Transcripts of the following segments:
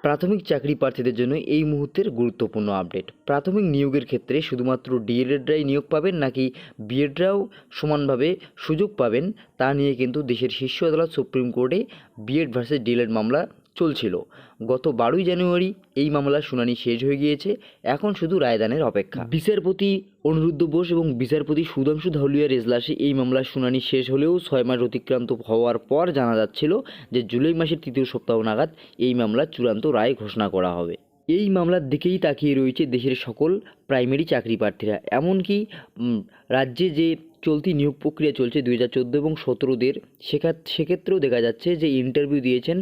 প্রাথমিক চাকরি প্রার্থীদের জন্য এই মুহূর্তের গুরুত্বপূর্ণ আপডেট। প্রাথমিক নিয়োগের ক্ষেত্রে শুধুমাত্র ডিএলএডরাই নিয়োগ পাবেন নাকি বিএডরাও সমানভাবে সুযোগ পাবেন তা নিয়ে কিন্তু দেশের শীর্ষ আদালত সুপ্রিম কোর্টে বিএড ভার্সেস ডিএলএড মামলা চলছিল। গত 12ই জানুয়ারি এই মামলার শুনানি শেষ হয়ে গিয়েছে, এখন শুধু রায়দানের অপেক্ষা। বিচারপতি অনিরুদ্ধ বোস এবং বিচারপতি সুধাংশু ধাউলিয়ার এজলাসে এই মামলার শুনানি শেষ হলেও 6 মাস অতিক্রান্ত হওয়ার পর জানা যাচ্ছিল যে জুলাই মাসের তৃতীয় সপ্তাহ নাগাদ এই মামলার চূড়ান্ত রায় ঘোষণা করা হবে। এই মামলার দিকেই তাকিয়ে রয়েছে দেশের সকল প্রাইমারি চাকরি প্রার্থীরা। এমনকি রাজ্যে যে চলতি নিয়োগ প্রক্রিয়া চলছে 2014 এবং 17দের, সেক্ষেত্রেও দেখা যাচ্ছে যে ইন্টারভিউ দিয়েছেন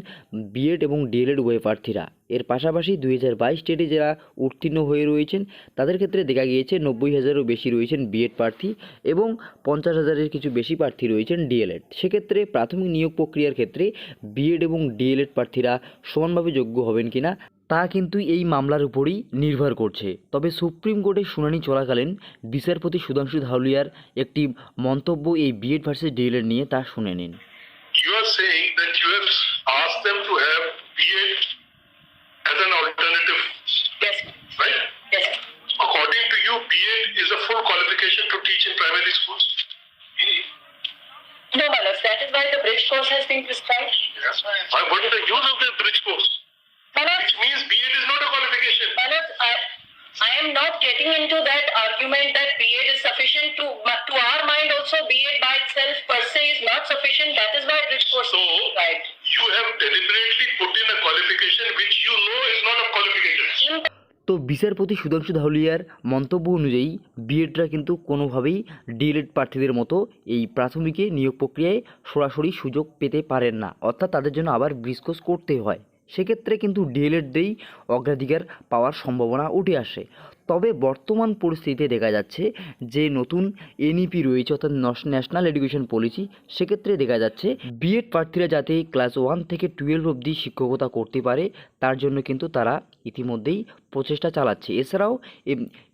বিএড এবং ডিএলএড উভয় প্রার্থীরা। এর পাশাপাশি 2022 স্টেটে যারা উত্তীর্ণ হয়ে রয়েছেন তাদের ক্ষেত্রে দেখা গিয়েছে 90,000-এরও বেশি রয়েছেন বিএড প্রার্থী এবং 50,000-এর কিছু বেশি প্রার্থী রয়েছেন ডিএলএড। সেক্ষেত্রে প্রাথমিক নিয়োগ প্রক্রিয়ার ক্ষেত্রে বিএড এবং ডিএলএড প্রার্থীরা সমানভাবে যোগ্য হবেন কিনা তা কিন্তু এই মামলার উপরই নির্ভর করছে। তবে সুপ্রিম কোর্টের শুনানি চলাকালীন বিচারপতি সুধাংশু ধাউলিয়ার একটি মন্তব্য এই বিএড ভার্সেস ডিএলএড নিয়ে, তা শুনে নিন। You are saying that you have asked them to have BEd as an alternative. Yes. Right? Yes. According to you, BEd is a full qualification to teach in primary schools? No, Manoj, that is why the bridge course has been prescribed. Yes. What is the use of this bridge course? Manoj, Which means BEd is not a qualification. Manoj, I am not getting into that argument that BEd is sufficient. To our mind also, BEd by itself per se is not sufficient. That is why bridge course So, is prescribed. you have deliberately put in a qualification which you know is not a qualification. তো বিচারপতি সুধাংশু ধাউলিয়ার মন্তব্য অনুযায়ী বিএডরা কিন্তু কোনোভাবেই D.El.Ed প্রার্থীদের মতো এই প্রাথমিকে নিয়োগ প্রক্রিয়ায় সরাসরি সুযোগ পেতে পারেন না, অর্থাৎ তাদের জন্য আবার ব্রিজ কোর্স করতে হয়। সেক্ষেত্রে কিন্তু ডিএলএডদেরই অগ্রাধিকার পাওয়ার সম্ভাবনা উঠে আসে। তবে বর্তমান পরিস্থিতিতে দেখা যাচ্ছে যে নতুন এনইপি রয়েছে, অর্থাৎ ন্যাশনাল এডুকেশন পলিসি, সেক্ষেত্রে দেখা যাচ্ছে বিএড প্রার্থীরা যাতে ক্লাস 1 থেকে 12 অবধি শিক্ষকতা করতে পারে তার জন্য কিন্তু তারা ইতিমধ্যেই প্রচেষ্টা চালাচ্ছে। এছাড়াও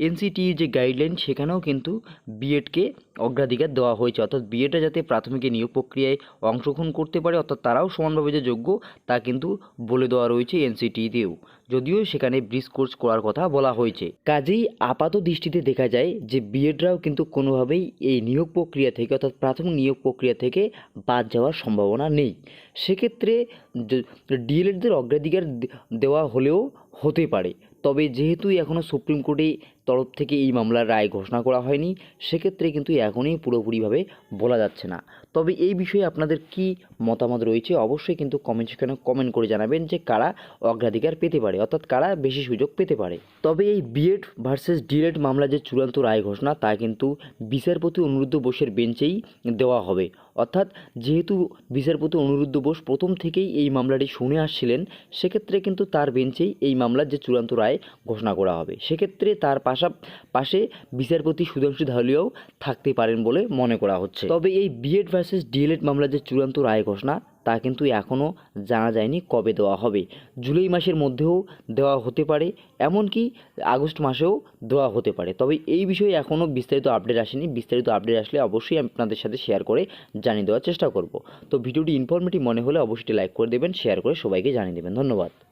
এনসিটি যে গাইডলাইন, সেখানেও কিন্তু বিএডকে অগ্রাধিকার দেওয়া হয়েছে, অর্থাৎ বিএডরা যাতে প্রাথমিকে নিয়োগ প্রক্রিয়ায় অংশগ্রহণ করতে পারে, অর্থাৎ তারাও সমানভাবে যে যোগ্য তা কিন্তু বলে দেওয়া রয়েছে এনসিটিতেও, যদিও সেখানে ব্রিজ কোর্স করার কথা বলা হয়েছে। কাজেই আপাত দৃষ্টিতে দেখা যায় যে বিএডরাও কিন্তু কোনোভাবেই এই নিয়োগ প্রক্রিয়া থেকে, অর্থাৎ প্রাথমিক নিয়োগ প্রক্রিয়া থেকে বাদ যাওয়ার সম্ভাবনা নেই। সেক্ষেত্রে ডিএলএডদের অগ্রাধিকার দেওয়া হলেও হতে পারে। তবে যেহেতু এখনও সুপ্রিম কোর্টে তরফ থেকে এই মামলার রায় ঘোষণা করা হয়নি, সেক্ষেত্রে কিন্তু এখনই পুরোপুরিভাবে বলা যাচ্ছে না। তবে এই বিষয়ে আপনাদের কি মতামত রয়েছে অবশ্যই কিন্তু কমেন্ট সেখানে কমেন্ট করে জানাবেন যে কারা অগ্রাধিকার পেতে পারে, অর্থাৎ কারা বেশি সুযোগ পেতে পারে। তবে এই বিএড ভার্সেস ডিএলএড মামলা যে চূড়ান্ত রায় ঘোষণা তা কিন্তু বিচারপতি অনিরুদ্ধ বোসের বেঞ্চেই দেওয়া হবে। অর্থাৎ যেহেতু বিচারপতি অনিরুদ্ধ বোস প্রথম থেকেই এই মামলাটি শুনে আসছিলেন, সেক্ষেত্রে কিন্তু তার বেঞ্চেই এই মামলার যে চূড়ান্ত রায় ঘোষণা করা হবে। সেক্ষেত্রে তার পাশে বিচারপতি সুধাংশু ধাউলিয়াও থাকতে পারেন বলে মনে করা হচ্ছে। তবে এই বিএড ভার্সেস ডিএলএড মামলার যে চূড়ান্ত রায় ঘোষণা তা কিন্তু এখনও জানা যায়নি কবে দেওয়া হবে। জুলাই মাসের মধ্যেও দেওয়া হতে পারে, এমনকি আগস্ট মাসেও দেওয়া হতে পারে। তবে এই বিষয়ে এখনও বিস্তারিত আপডেট আসেনি। বিস্তারিত আপডেট আসলে অবশ্যই আপনাদের সাথে শেয়ার করে জানিয়ে দেওয়ার চেষ্টা করব। তো ভিডিওটি ইনফরমেটিভ মনে হলে অবশ্যই লাইক করে দেবেন, শেয়ার করে সবাইকে জানিয়ে দেবেন। ধন্যবাদ।